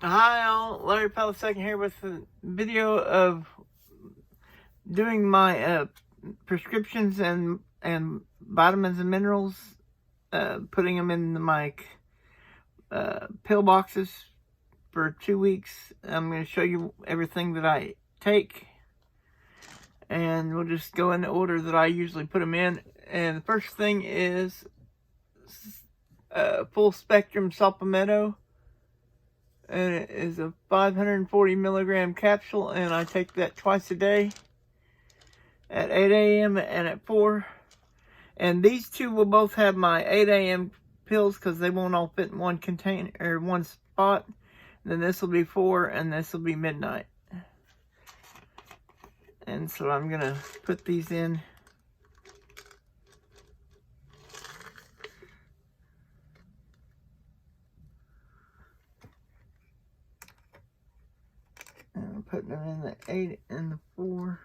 Hi all, Larry Powell II here with a video of doing my prescriptions and vitamins and minerals, putting them in my pill boxes for 2 weeks. I'm going to show you everything that I take, and we'll just go in the order that I usually put them in. And the first thing is full spectrum supplemento. And it is a 540 milligram capsule, and I take that twice a day at 8 a.m. and at 4. And these two will both have my 8 a.m. pills because they won't all fit in one container or one spot. And then this will be 4, and this will be midnight. And so I'm gonna put these in. And I'm putting them in the 8 and the 4.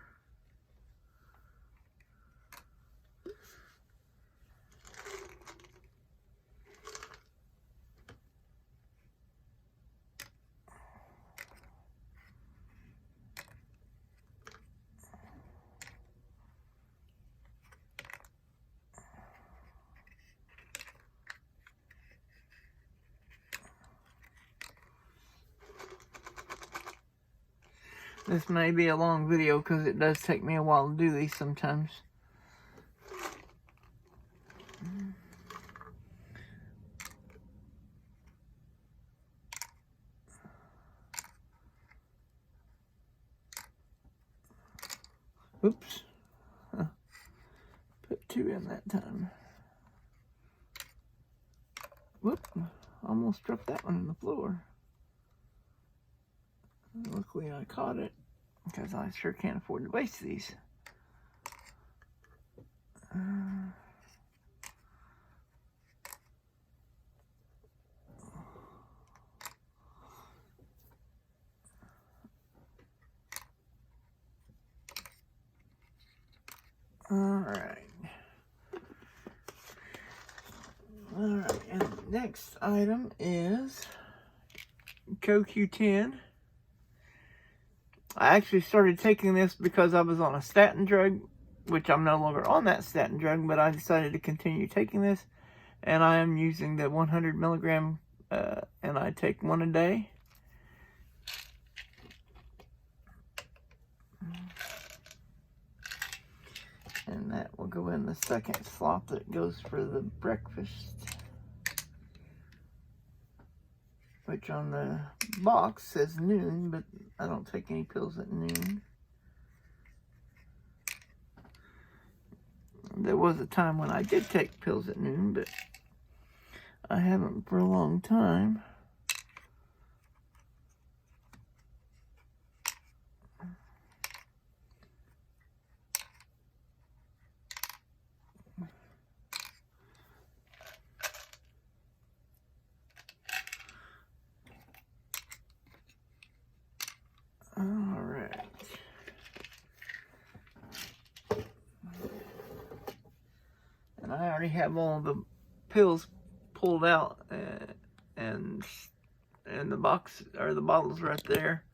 This may be a long video because it does take me a while to do these sometimes. Oops. Put 2 in that time. Whoop. Almost dropped that one on the floor. Luckily I caught it, because I sure can't afford to waste these. Alright, and the next item is CoQ10. I actually started taking this because I was on a statin drug, which I'm no longer on that statin drug, but I decided to continue taking this, and I am using the 100 milligram, and I take 1 a day. And that will go in the second slot that goes for the breakfast, which on the box says noon, but I don't take any pills at noon. There was a time when I did take pills at noon, but I haven't for a long time. Alright. And I already have all the pills pulled out, and the box or the bottles right there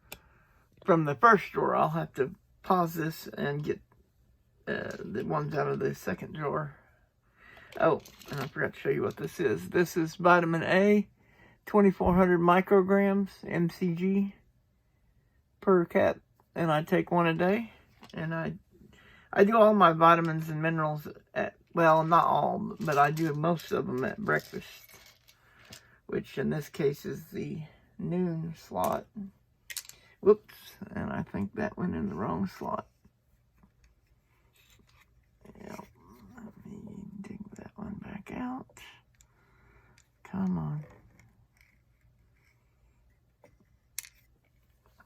from the first drawer. I'll have to pause this and get the ones out of the second drawer. Oh, and I forgot to show you what this is. This is vitamin A, 2,400 micrograms, mcg per cap, and I take 1 a day. And I do all my vitamins and minerals at, well, not all, but I do most of them at breakfast, which in this case is the noon slot. Whoops, and I think that went in the wrong slot. Yep, let me dig that one back out. Come on.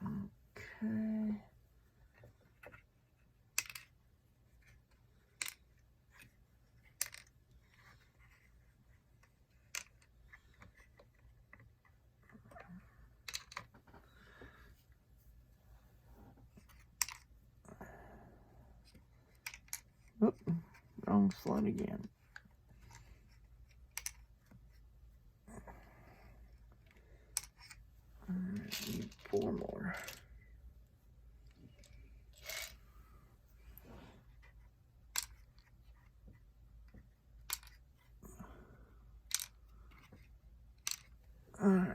Okay. Oop, wrong slot again. Alright. Need 4 more. Alright.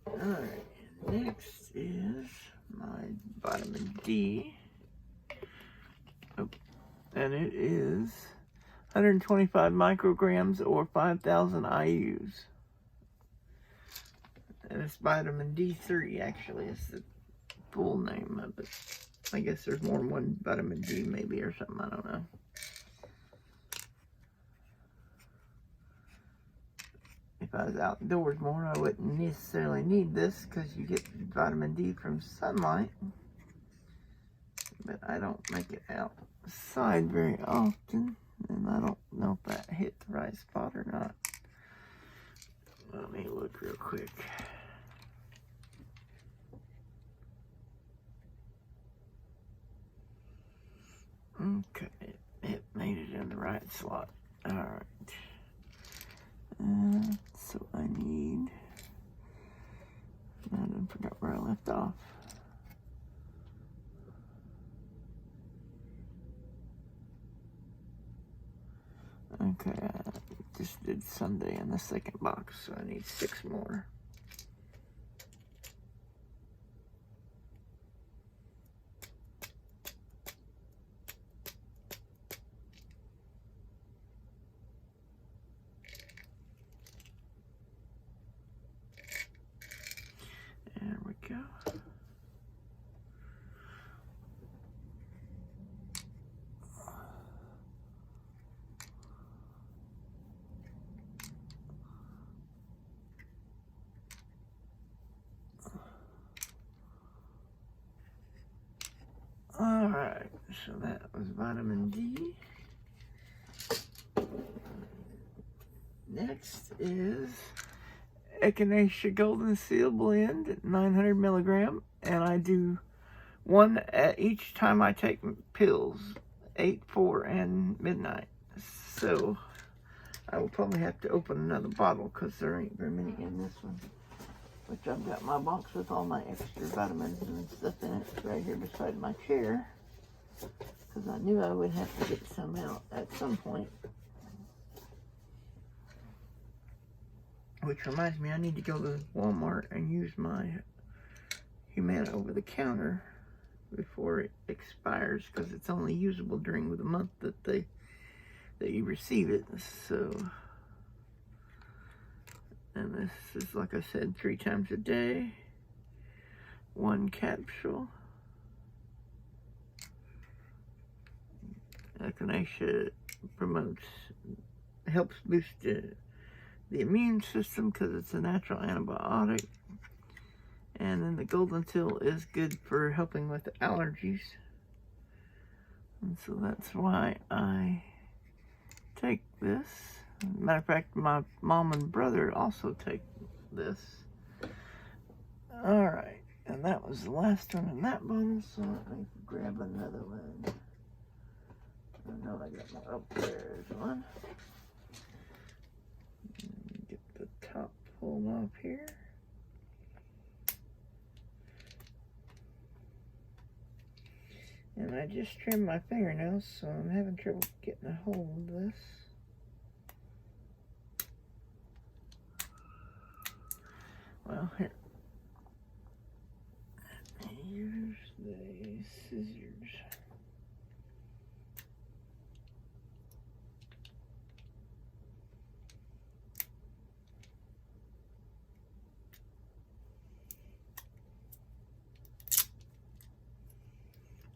Alright, next is my vitamin D. Oh, and it is 125 micrograms or 5,000 IUs. And it's vitamin D3, actually. It's the full name of it. I guess there's more than one vitamin D, maybe, or something. I don't know. If I was outdoors more, I wouldn't necessarily need this because you get vitamin D from sunlight. But I don't make it outside very often, and I don't know if that hit the right spot or not. Let me look real quick. Okay, it made it in the right slot. All right. So I need, I didn't forget where I left off. Okay, I just did Sunday in the second box, so I need 6 more. There we go. All right, so that was vitamin D. Next is Echinacea Golden Seal Blend at 900 milligram, and I do 1 at each time I take pills, 8, 4, and midnight. So I will probably have to open another bottle because there ain't very many in this one. Which I've got my box with all my extra vitamins and stuff in it right here beside my chair. Because I knew I would have to get some out at some point. Which reminds me, I need to go to Walmart and use my Humana over-the-counter before it expires, because it's only usable during the month that you receive it. So, and this is, like I said, 3 times a day, 1 capsule. Echinacea helps boost the immune system because it's a natural antibiotic. And then the golden seal is good for helping with allergies. And so that's why I take this. Matter of fact, my mom and brother also take this. Alright, and that was the last one in that bottle, so let me grab another one. I know I got my, oh, there's one. Get the top pulled off here. And I just trimmed my fingernails, so I'm having trouble getting a hold of this. Well, here. Here's the scissors.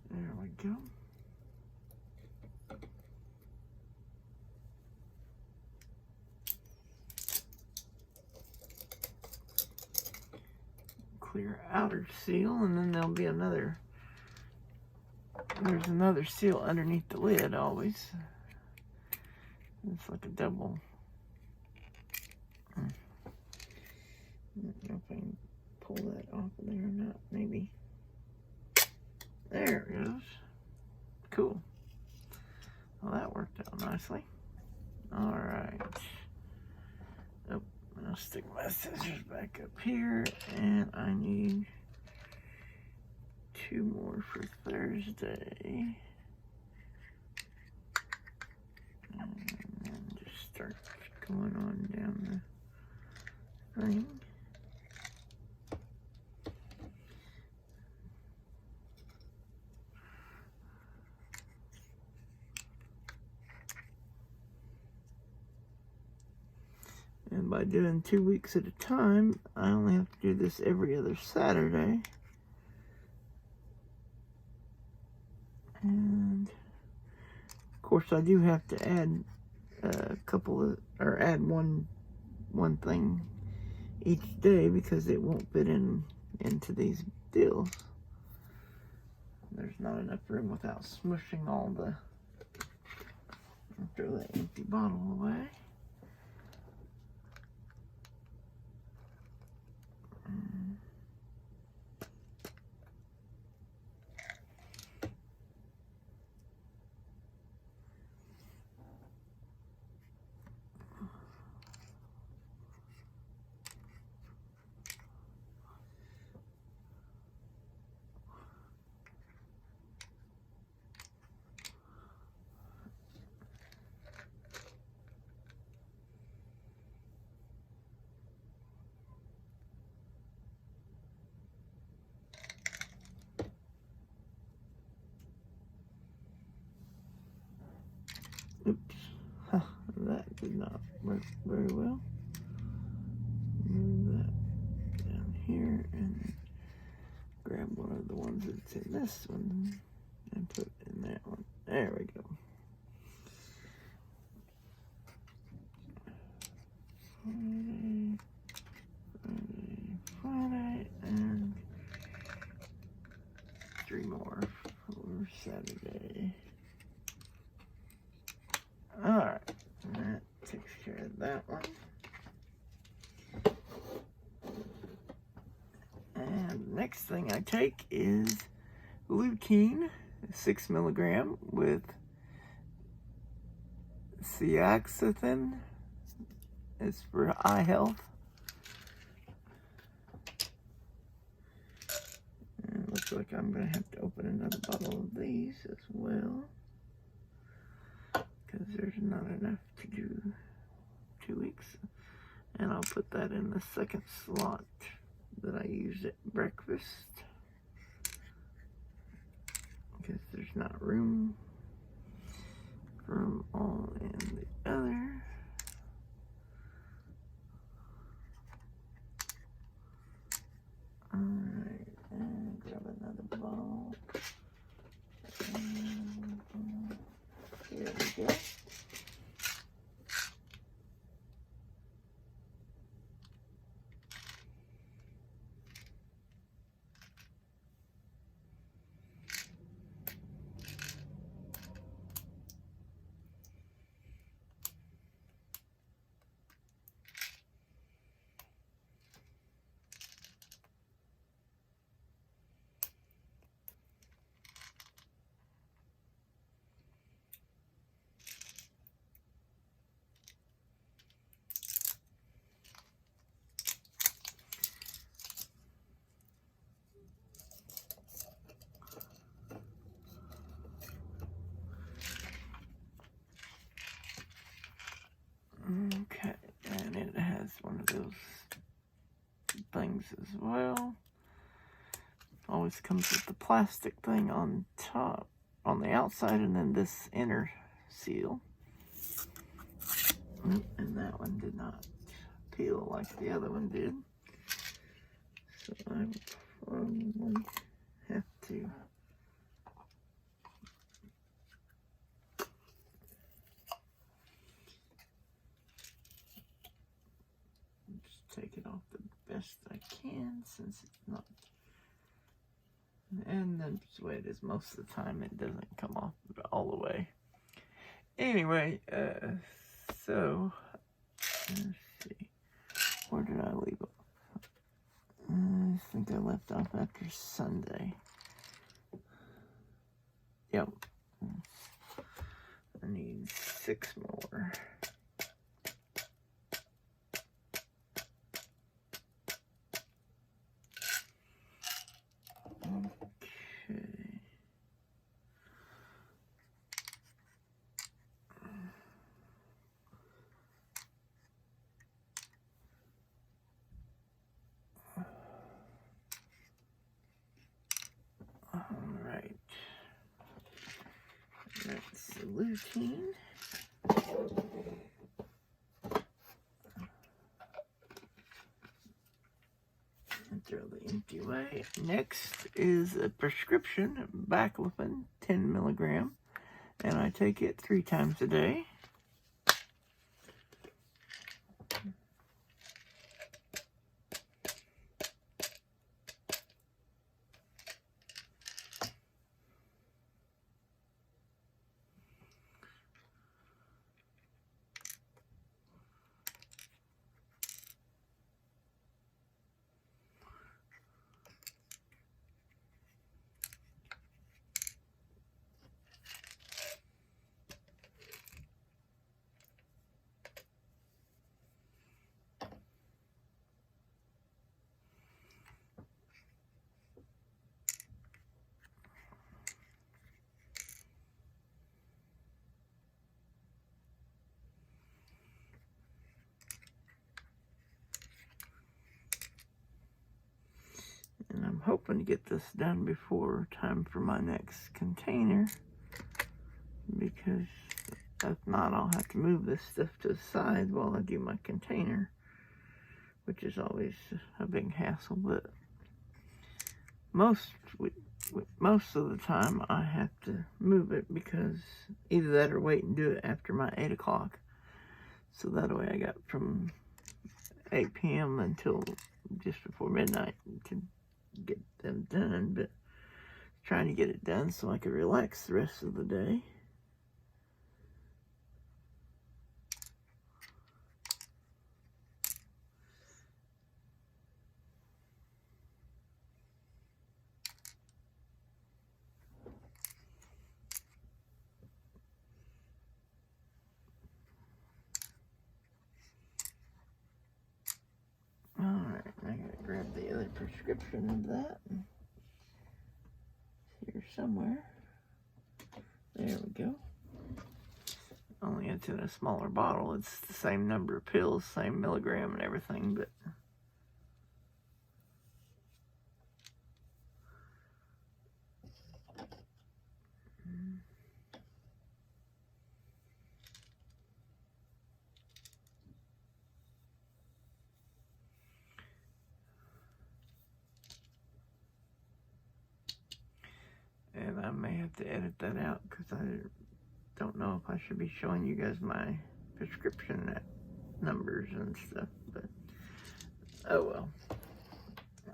There we go. Clear outer seal, and then there'll be another. There's another seal underneath the lid always. It's like a double. I don't know if I can pull that off of there or not. Maybe. There it goes. Cool. Well, that worked out nicely. Alright. Oh, I stick my scissors back up here, and I need 2 more for Thursday. And then just start going on down the thing. And by doing 2 weeks at a time, I only have to do this every other Saturday. And of course, I do have to add a couple of, or add one thing each day because it won't fit into these deals. There's not enough room without smushing all the. I'll throw that empty bottle away. Oops, huh, that did not work very well. Move that down here and grab one of the ones that's in this one and put in that one. There we go. Friday, and 3 more for Saturday. Alright, that takes care of that one. And next thing I take is lutein, 6 milligram with zeaxanthin. It's for eye health. And it looks like I'm going to have to open another bottle of these as well, because there's not enough to do 2 weeks. And I'll put that in the second slot that I used at breakfast, because there's not room for them all in the other. Alright, and grab another ball. And here we go. Okay, and it has one of those things as well. Always comes with the plastic thing on top, on the outside, and then this inner seal. And that one did not peel like the other one did. So I will probably have to take it off the best I can, since it's not, and that's the way it is most of the time. It doesn't come off all the way. Anyway, so let's see, where did I leave it? I think I left off after Sunday. Yep, I need 6 more. lutein. And throw the empty away. Next is a prescription Baclofen 10 milligram, and I take it 3 times a day. And I'm hoping to get this done before time for my next container, because if not, I'll have to move this stuff to the side while I do my container, which is always a big hassle. But most of the time I have to move it, because either that or wait and do it after my 8 o'clock. So that way I got from 8 p.m. until just before midnight to get them done, but trying to get it done so I can relax the rest of the day. Alright, I gotta grab the other prescription of that. It's here somewhere. There we go. Only it's in a smaller bottle. It's the same number of pills, same milligram and everything, but and I may have to edit that out, because I don't know if I should be showing you guys my prescription numbers and stuff, but oh well.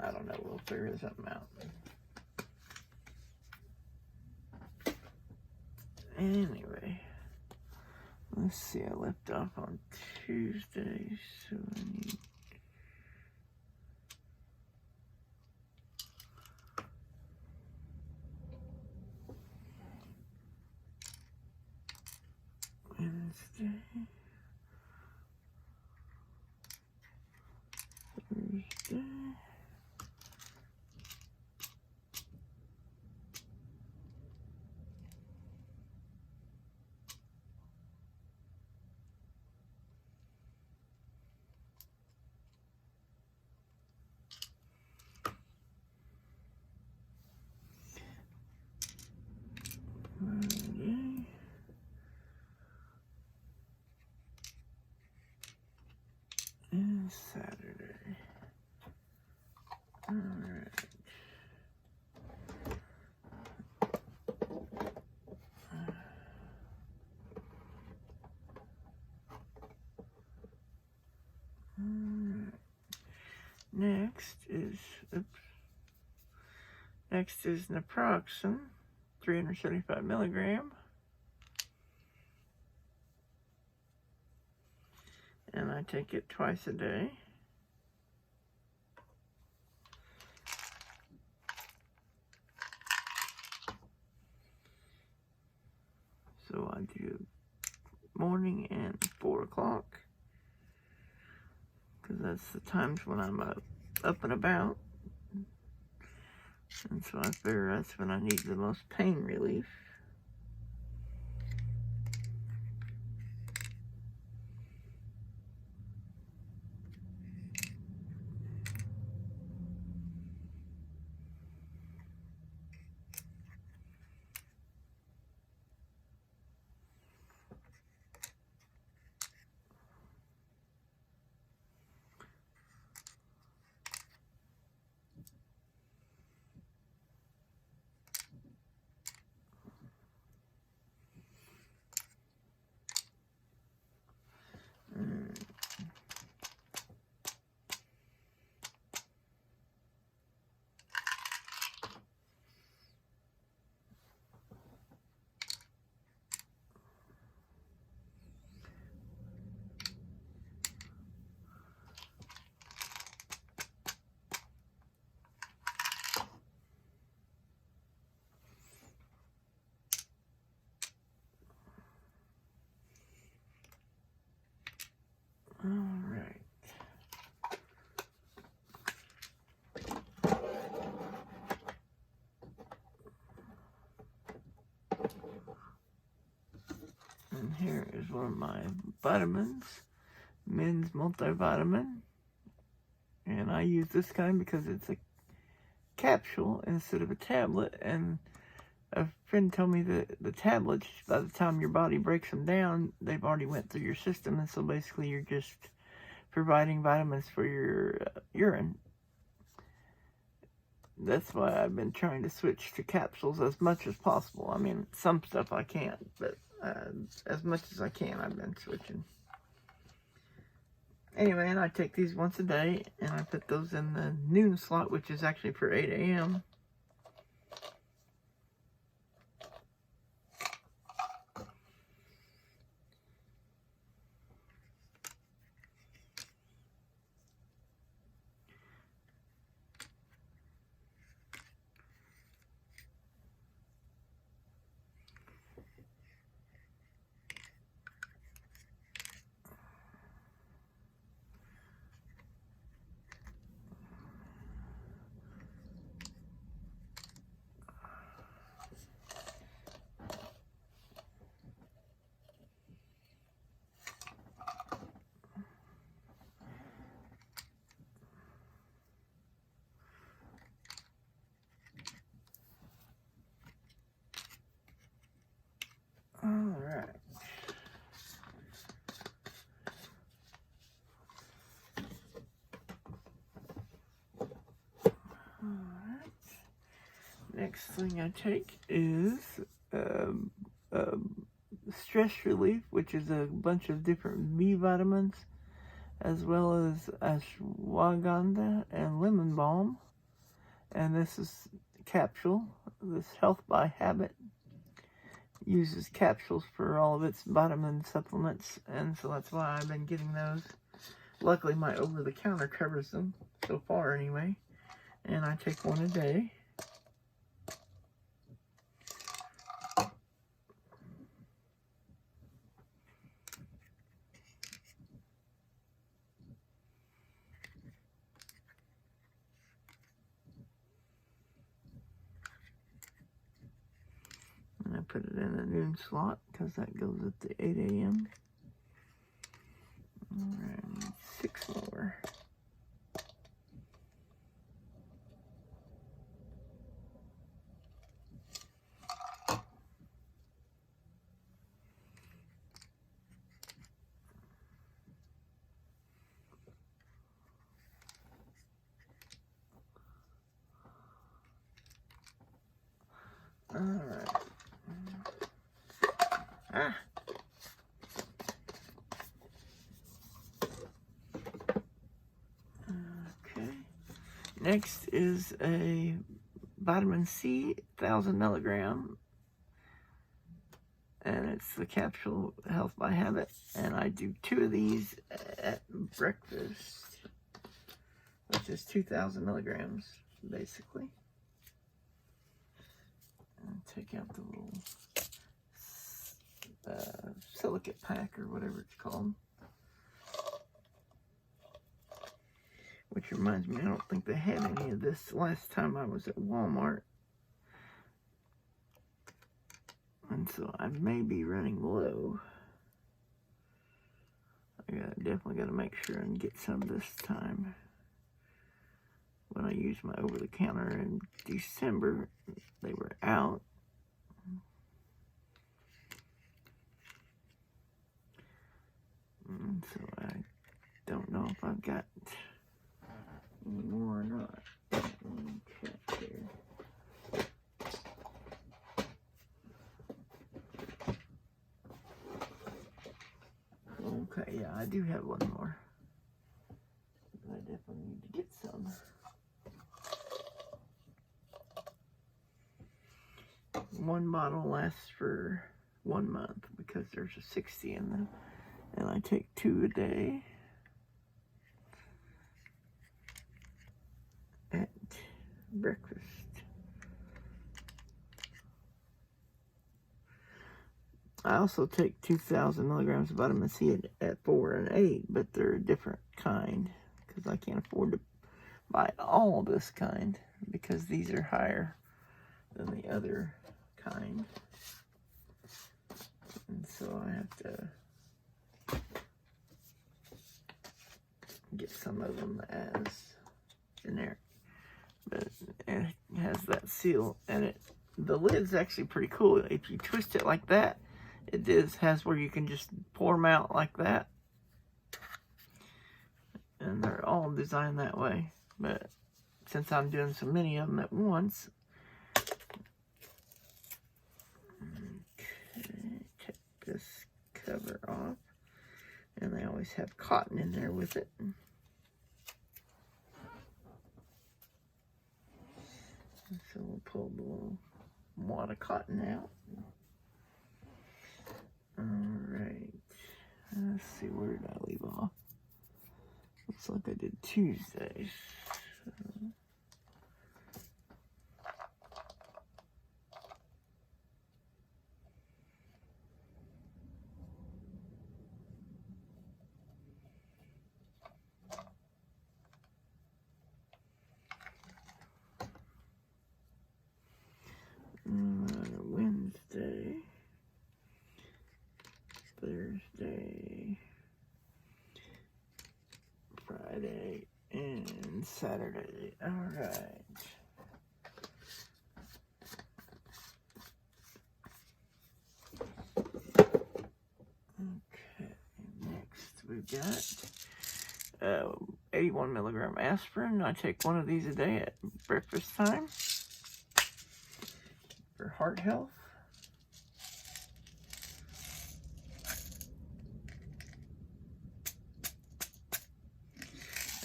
I don't know, we'll figure something out. Anyway, let's see, I left off on Tuesday, so I need Wednesday, Thursday, Friday, and Saturday. Alright. Next is Naproxen, 375 milligram. And I take it twice a day. So I do morning and 4 o'clock, because that's the times when I'm up and about. And so I figure that's when I need the most pain relief. one of my vitamins, men's multivitamin. And I use this kind because it's a capsule instead of a tablet. And a friend told me that the tablets, by the time your body breaks them down, they've already went through your system. And so basically you're just providing vitamins for your urine. That's why I've been trying to switch to capsules as much as possible. I mean, some stuff I can't, but as much as I can, I've been switching. Anyway, and I take these once a day, and I put those in the noon slot, which is actually for 8 a.m. Alright. Next thing I take is stress relief, which is a bunch of different B vitamins, as well as ashwagandha and lemon balm. And this is capsule. This Health by Habit uses capsules for all of its vitamin supplements, and so that's why I've been getting those. Luckily, my over-the-counter covers them, so far anyway, and I take one a day. And I put it in a noon slot because that goes at the 8 a.m. Alright, I need 6 more. Alright. Okay. Next is a vitamin C, 1,000 milligram. And it's the capsule Health by Habit. And I do 2 of these at breakfast, which is 2,000 milligrams, basically. And take out the little silicate pack or whatever it's called. Which reminds me, I don't think they had any of this last time I was at Walmart. And so I may be running low. I definitely got to make sure and get some this time. When I used my over-the-counter in December, they were out. And so I don't know if I've got any more or not. Let me check here. Okay, yeah, I do have one more. I definitely need to get some. One bottle lasts for 1 month because there's a 60 in them. And I take 2 a day at breakfast. I also take 2,000 milligrams of vitamin C at 4 and 8, but they're a different kind because I can't afford to buy all this kind because these are higher than the other kind. And so I have to get some of them as generic. But it has that seal, and the lid's actually pretty cool. If you twist it like that, it has where you can just pour them out like that. And they're all designed that way. But since I'm doing so many of them at once, okay, take this cover off. And they always have cotton in there with it. So we'll pull the little wad of cotton out. Alright. Let's see, where did I leave off? Looks like I did Tuesday. So. Wednesday, Thursday, Friday, and Saturday. All right. Okay, next we've got 81 milligram aspirin. I take one of these a day at breakfast time for heart health.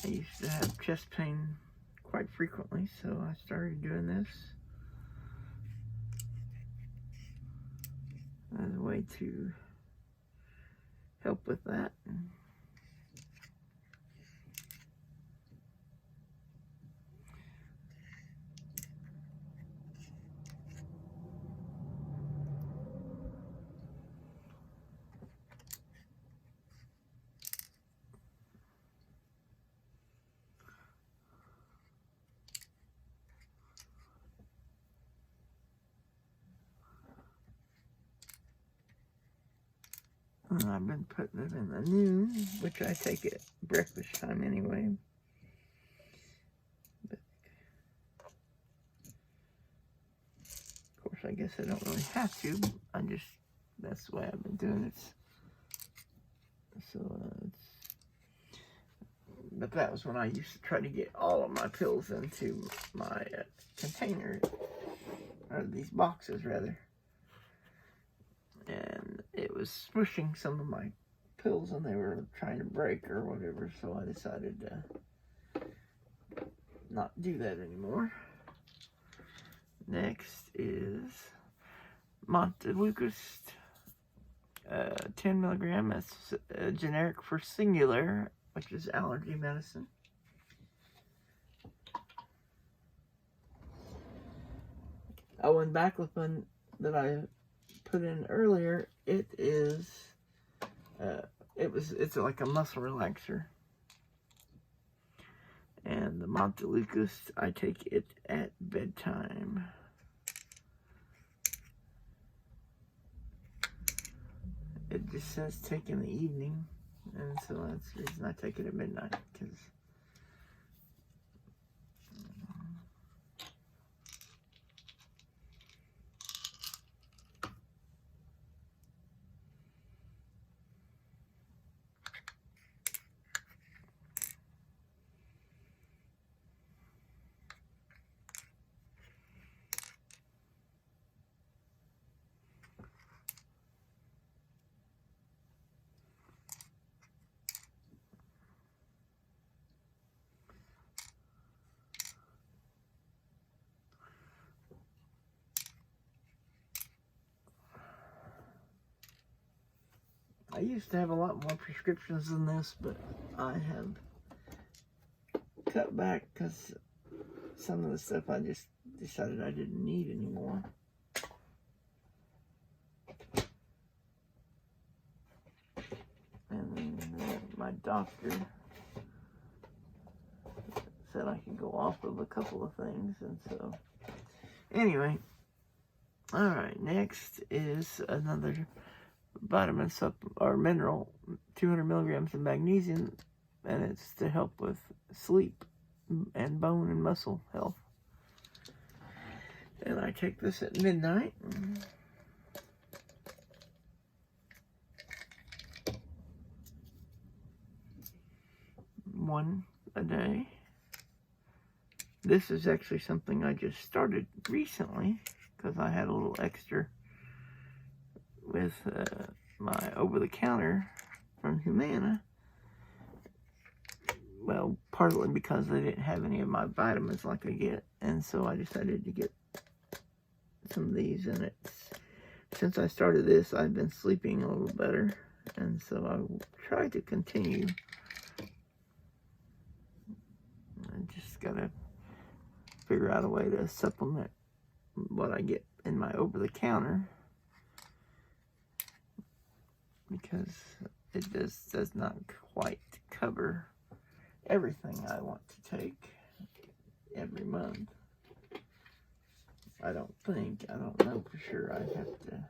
I used to have chest pain quite frequently, so I started doing this as a way to help with that. I've been putting it in the noon, which I take at breakfast time anyway. But, of course, I guess I don't really have to. That's the way I've been doing it. So, but that was when I used to try to get all of my pills into my container, or these boxes rather. And it was smushing some of my pills and they were trying to break or whatever, so I decided to not do that anymore. Next is Montelukast, 10 milligram. That's generic for Singular, which is allergy medicine. Oh, and Baclofen that I put in earlier, it's like a muscle relaxer. And the Montelukast, I take it at bedtime. It just says take in the evening, and so that's the reason I take it at midnight, because I used to have a lot more prescriptions than this, but I have cut back because some of the stuff I just decided I didn't need anymore. And then my doctor said I could go off of a couple of things, and so anyway. Alright, next is another vitamin supplement or mineral, 200 milligrams of magnesium, and it's to help with sleep and bone and muscle health. And I take this at midnight. One a day. This is actually something I just started recently because I had a little extra with my over-the-counter from Humana. Well, partly because they didn't have any of my vitamins like I get, and so I decided to get some of these. And since I started this, I've been sleeping a little better, and so I will try to continue. I just gotta figure out a way to supplement what I get in my over-the-counter, because it does not quite cover everything I want to take every month. I don't think. I don't know for sure. I have to.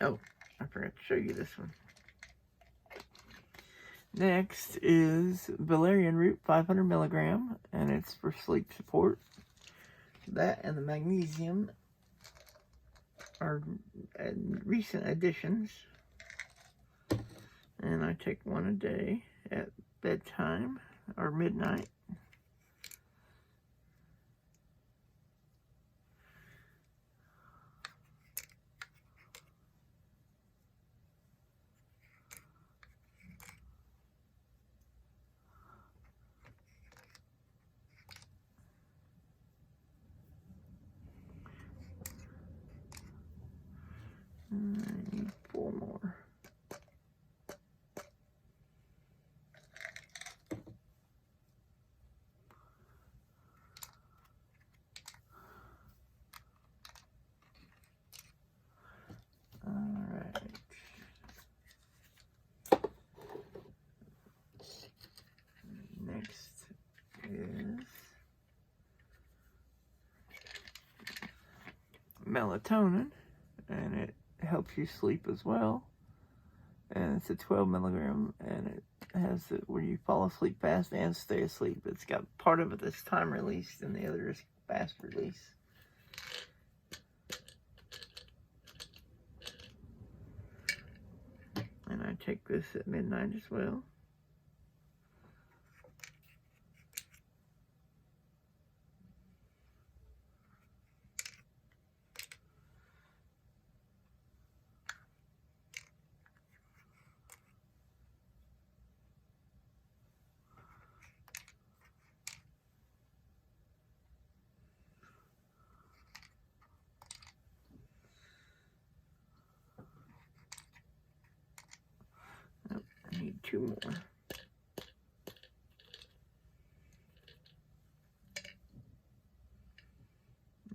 Oh, I forgot to show you this one. Next is Valerian root, 500 milligram, and it's for sleep support. That and the magnesium are recent additions. And I take one a day at bedtime or midnight. I need 4 more. Alright. Next is melatonin, and it helps you sleep as well. And it's a 12 milligram, and it has it where you fall asleep fast and stay asleep. It's got part of it that's time released, and the other is fast release. And I take this at midnight as well. I need 2 more.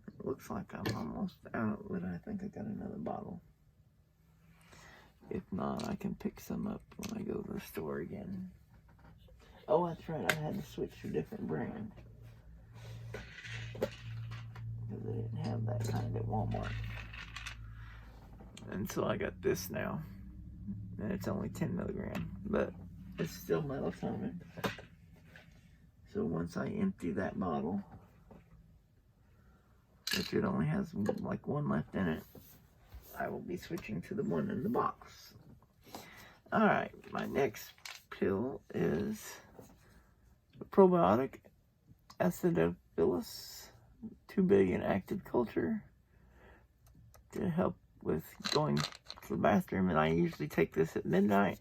It looks like I'm almost out, but I think I got another bottle. If not, I can pick some up when I go to the store again. Oh, that's right, I had to switch to a different brand, because they didn't have that kind at Walmart. And so I got this now. And it's only 10 milligram, but it's still melatonin. So once I empty that bottle, which it only has like 1 left in it, I will be switching to the one in the box. Alright, my next pill is a probiotic, Phyllis, 2 billion active culture, to help with going to the bathroom, and I usually take this at midnight.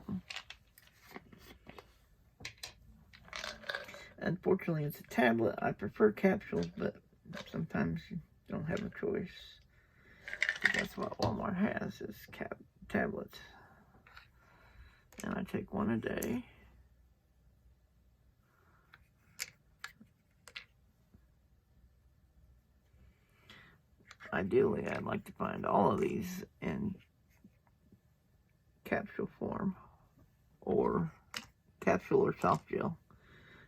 Unfortunately, it's a tablet. I prefer capsules, but sometimes you don't have a choice. That's what Walmart has, is tablets. And I take 1 a day. Ideally, I'd like to find all of these in capsule form, or capsule or soft gel,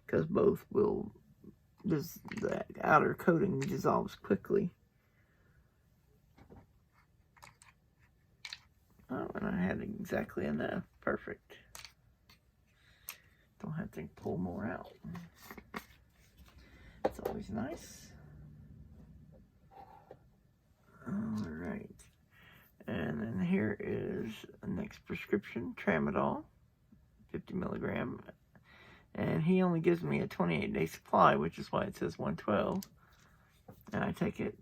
because both will, the outer coating dissolves quickly. I had exactly enough. Perfect. Don't have to pull more out. It's always nice. Alright. And then here is the next prescription, Tramadol, 50 milligram. And he only gives me a 28-day supply, which is why it says 112. And I take it,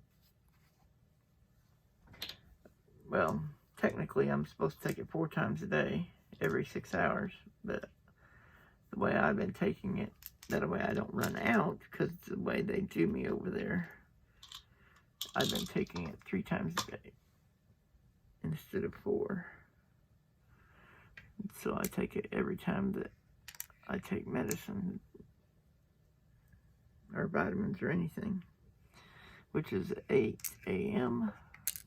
well, technically I'm supposed to take it 4 times a day, every 6 hours. But the way I've been taking it, that way I don't run out, because the way they do me over there, I've been taking it 3 times a day instead of 4. So I take it every time that I take medicine or vitamins or anything, which is 8 a.m.,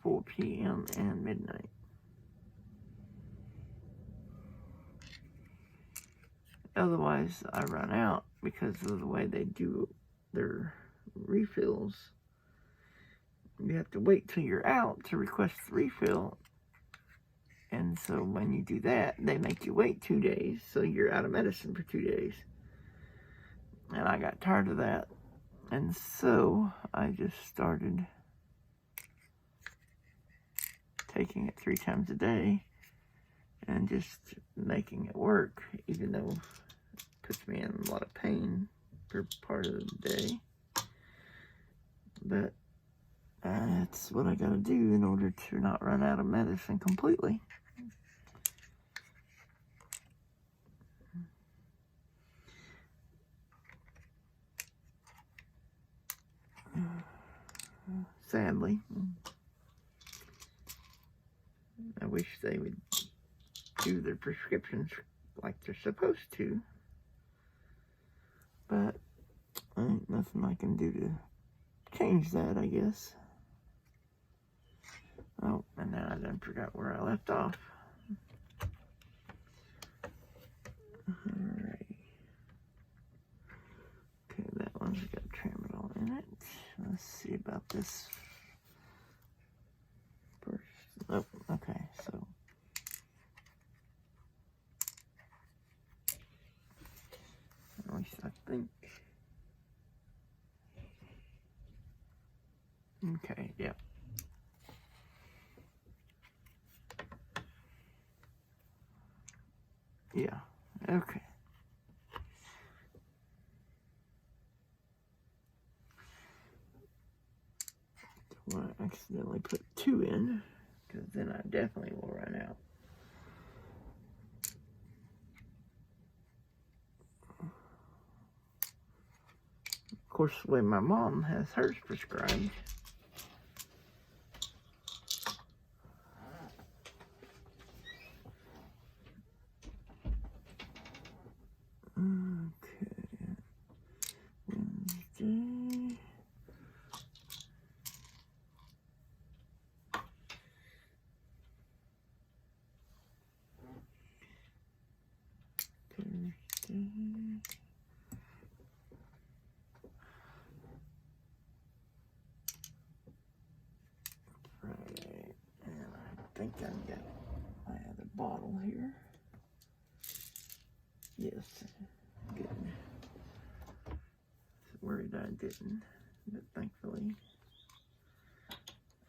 4 p.m., and midnight. Otherwise, I run out because of the way they do their refills. You have to wait till you're out to request the refill. And so when you do that, they make you wait 2 days, so you're out of medicine for 2 days. And I got tired of that. And so I just started taking it 3 times a day and just making it work, even though it puts me in a lot of pain for part of the day. But that's what I gotta do in order to not run out of medicine completely. Sadly. I wish they would do their prescriptions like they're supposed to. But ain't nothing I can do to change that, I guess. Oh, and now I done forgot where I left off. Alright. Okay, that one's got Tramadol in it. Let's see about this first. Oh, okay, so. At least I think. Okay, yeah. Yeah, okay. Don't want to accidentally put 2 in, because then I definitely will run out. Of course, the way my mom has hers prescribed. Okay. Wednesday. Thursday. Friday. And I think I've got my other bottle here. Yes. Good. I was worried I didn't, but thankfully,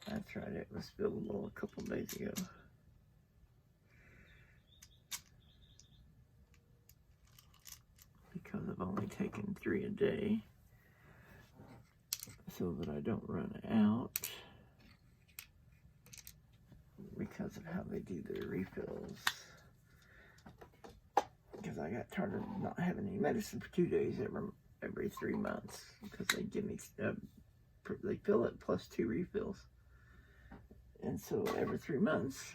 that's right, it was spillable a couple days ago. Because I've only taken 3 a day, so that I don't run out, because of how they do their refills. Because I got tired of not having any medicine for 2 days every 3 months, because they give me they fill it plus 2 refills, and so every 3 months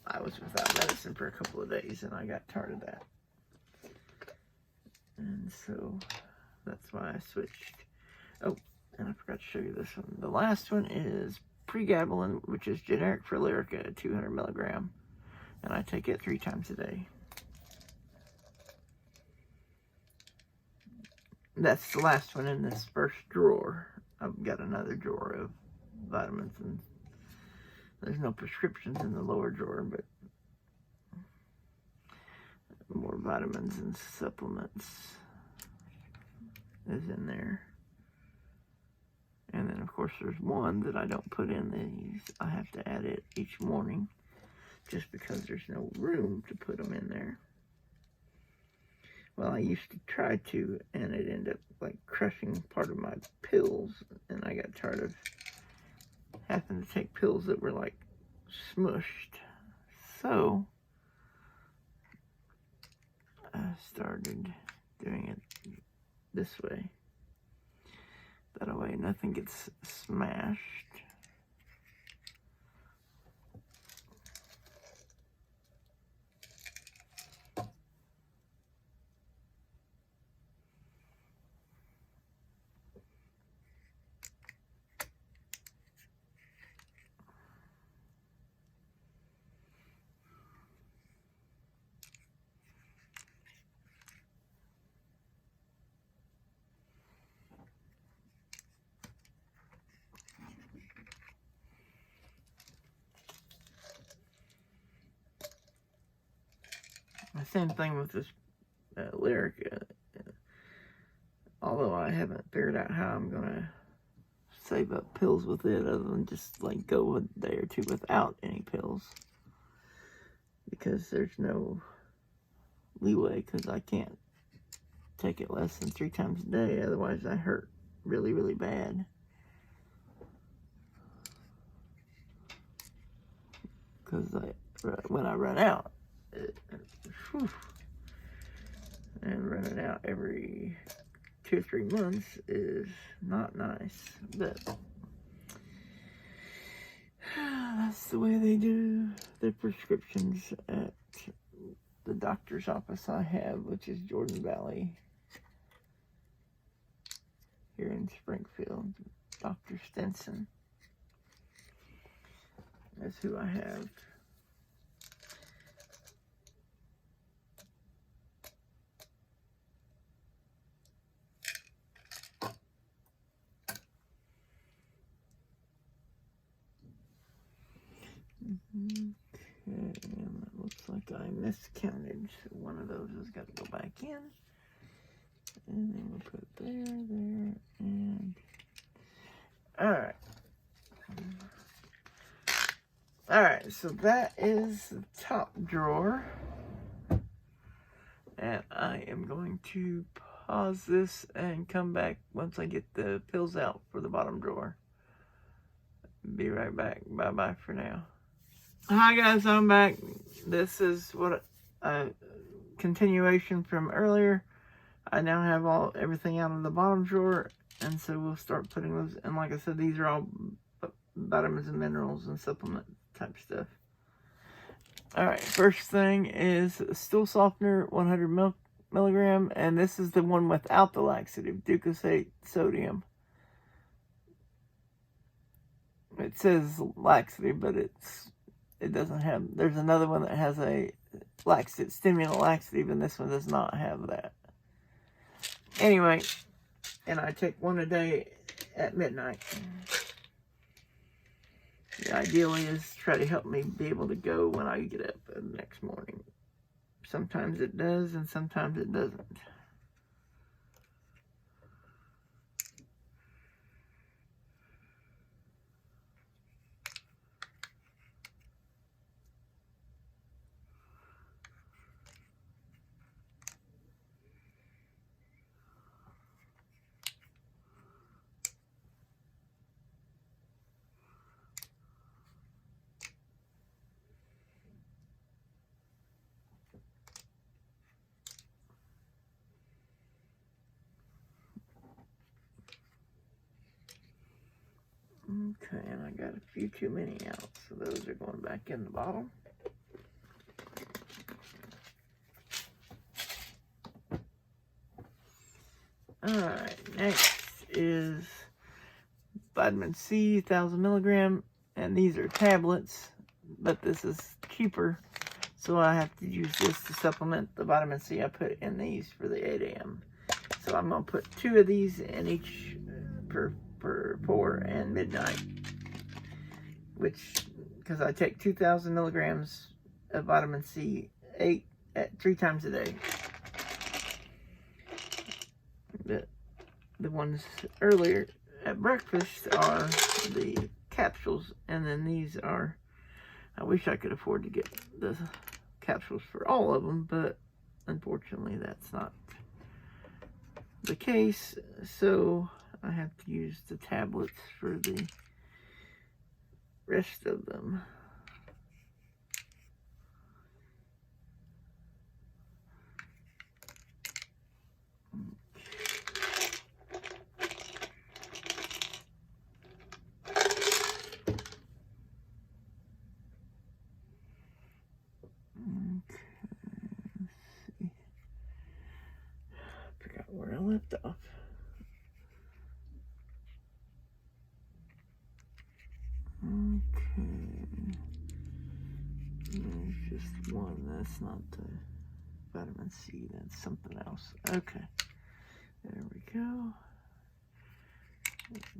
I was without medicine for a couple of days, and I got tired of that, and so that's why I switched. Oh, and I forgot to show you this one. The last one is Pregabalin, which is generic for Lyrica, 200 milligram, and I take it 3 times a day. That's the last one in this first drawer. I've got another drawer of vitamins and There's no prescriptions in the lower drawer, but more vitamins and supplements is in there. And then, of course, there's one that I don't put in these. I have to add it each morning just because there's no room to put them in there. Well, I used to try to, and it ended up like crushing part of my pills, and I got tired of having to take pills that were like smushed. So I started doing it this way. That way nothing gets smashed. The same thing with this lyric. Although I haven't figured out how I'm gonna save up pills with it, other than just like go a day or two without any pills, because there's no leeway, because I can't take it less than 3 times a day, otherwise I hurt really, really bad. Because when I run out, and running out every 2 or 3 months is not nice, but that's the way they do their prescriptions at the doctor's office I have, which is Jordan Valley here in Springfield. Dr. Stinson is who I have. Okay, and that looks like I miscounted, so one of those has got to go back in. And then we'll put it there, and... Alright. Alright, so that is the top drawer. And I am going to pause this and come back once I get the pills out for the bottom drawer. Be right back. Bye-bye for now. Hi guys, I'm back. This is what a continuation from earlier. I now have everything out of the bottom drawer, and so we'll start putting those. And like I said, these are all vitamins and minerals and supplement type stuff. All right, first thing is stool softener, 100 milligram, and this is the one without the laxative, glucosate sodium. It says laxative, but it doesn't have. There's another one that has a laxative, stimulant laxative, and this one does not have that. Anyway, and I take one a day at midnight. The ideal is try to help me be able to go when I get up the next morning. Sometimes it does, and sometimes it doesn't. Okay, and I got a few too many out, so those are going back in the bottom. Alright, next is vitamin C, 1000 milligram, and these are tablets, but this is cheaper, so I have to use this to supplement the vitamin C I put in these for the 8 a.m. So I'm going to put 2 of these in each per 4 and midnight, which because I take 2,000 milligrams of vitamin C 3 times a day. The ones earlier at breakfast are the capsules, and then these are, I wish I could afford to get the capsules for all of them, but unfortunately that's not the case, so I have to use the tablets for the rest of them. Where I left off. Okay. There's just one. That's not the vitamin C. That's something else. Okay. There we go.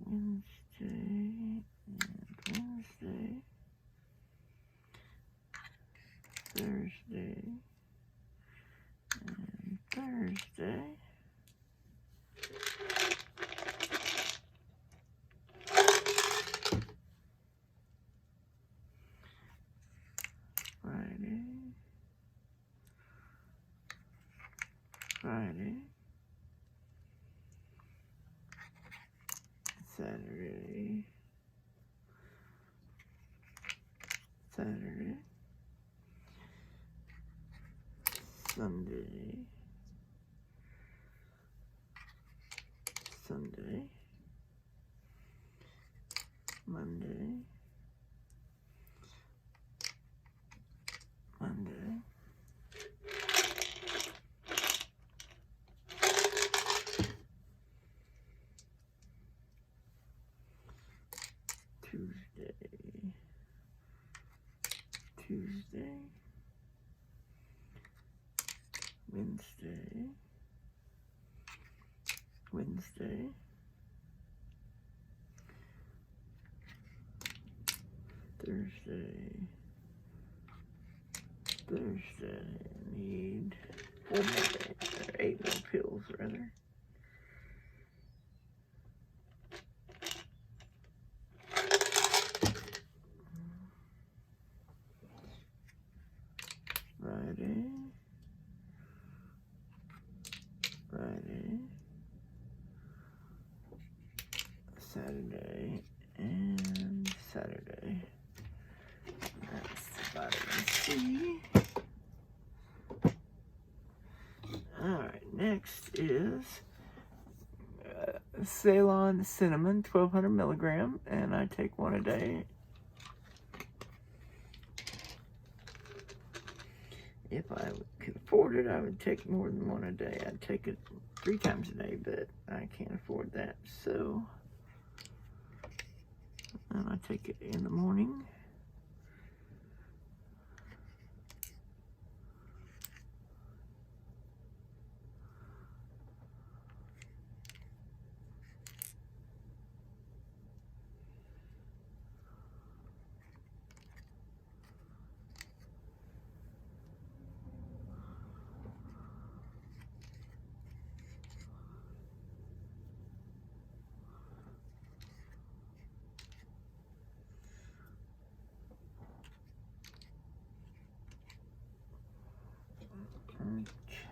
Wednesday and Wednesday. Thursday and Thursday. Friday, Saturday, Sunday, Monday, Tuesday, Wednesday, Thursday. I need 4 more days, or 8 more pills rather. Friday, Saturday, and Saturday. That's the vitamin C. Alright, next is Ceylon cinnamon, 1,200 milligram, and I take 1 a day. If I could afford it, I would take more than 1 a day. I'd take it 3 times a day, but I can't afford that, so and I take it in the morning.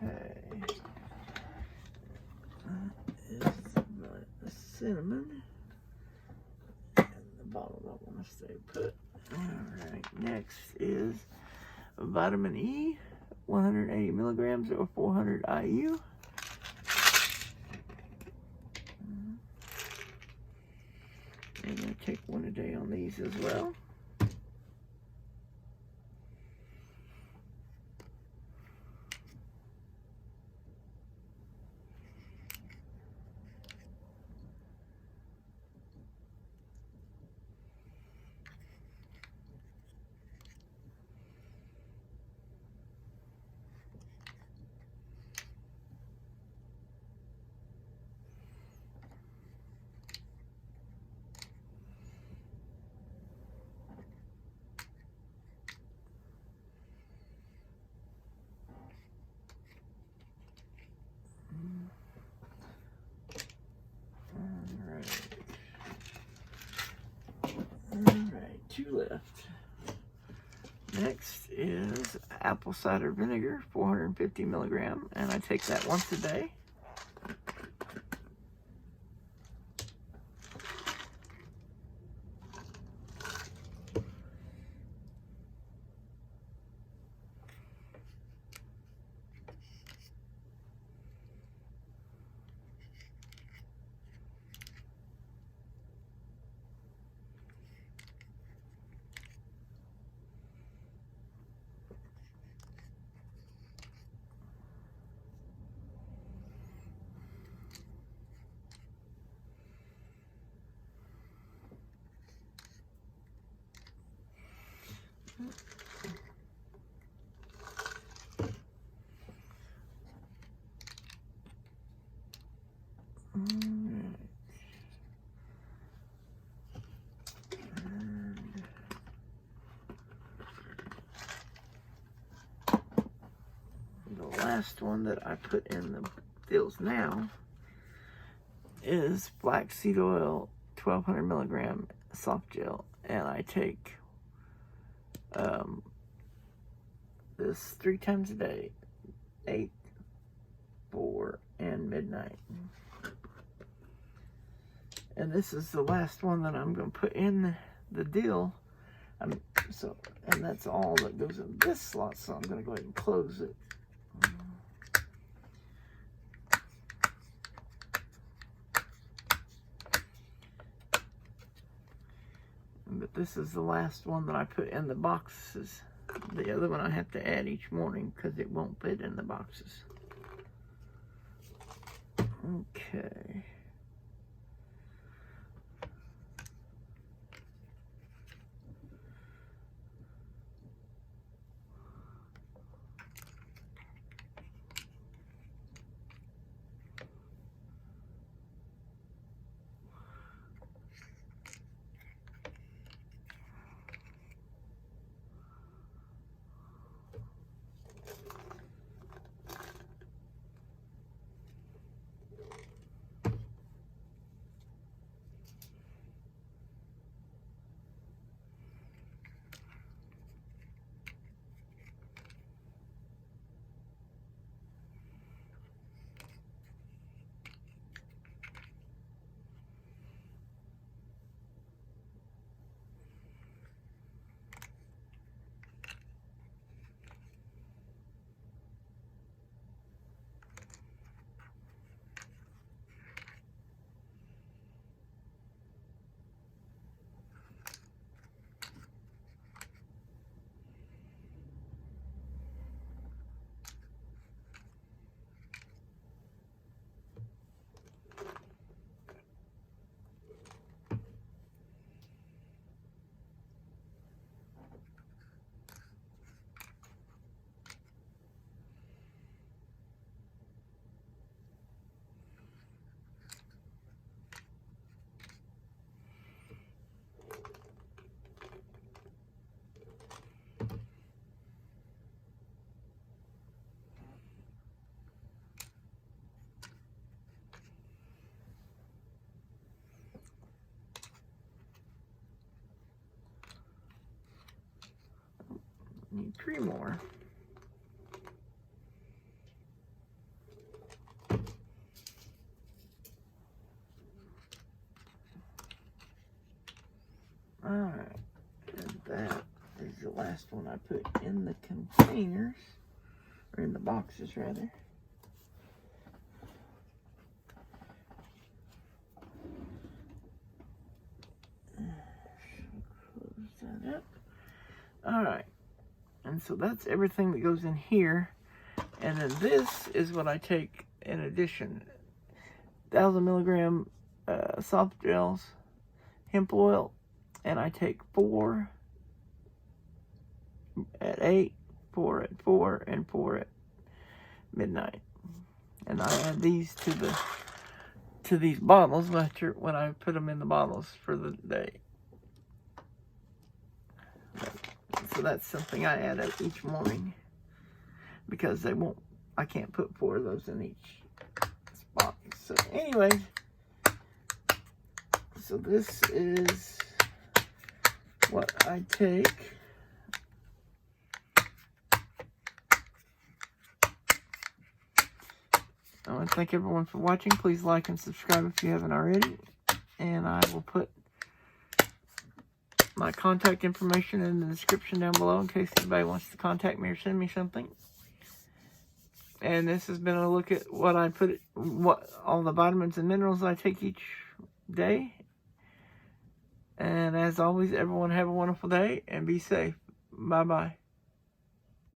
Okay, that is the cinnamon, and the bottle don't want to stay put. Alright, next is vitamin E, 180 milligrams or 400 IU. And I take 1 a day on these as well. next is apple cider vinegar, 450 milligram, and I take that once a day. The last one that I put in the pills now is flaxseed oil, 1200 milligram soft gel, and I take this 3 times a day, 8, 4, and midnight. And this is the last one that I'm going to put in the deal. And that's all that goes in this slot, so I'm going to go ahead and close it. But this is the last one that I put in the boxes. The other one I have to add each morning because it won't fit in the boxes. Okay. Need 3 more. Alright, and that is the last one I put in the containers, or in the boxes rather. Close that up. Alright. And so that's everything that goes in here. And then this is what I take in addition. 1,000 milligram soft gels, hemp oil, and I take 4 at 8, 4 at 4, and 4 at midnight. And I add these to these bottles when I put them in the bottles for the day. So that's something I add out each morning because I can't put 4 of those in each spot. So anyway, so this is what I take I want to thank everyone for watching. Please like and subscribe if you haven't already. And I will put my contact information in the description down below in case anybody wants to contact me or send me something. And this has been a look at what all the vitamins and minerals I take each day. And as always, everyone have a wonderful day and be safe. Bye-bye.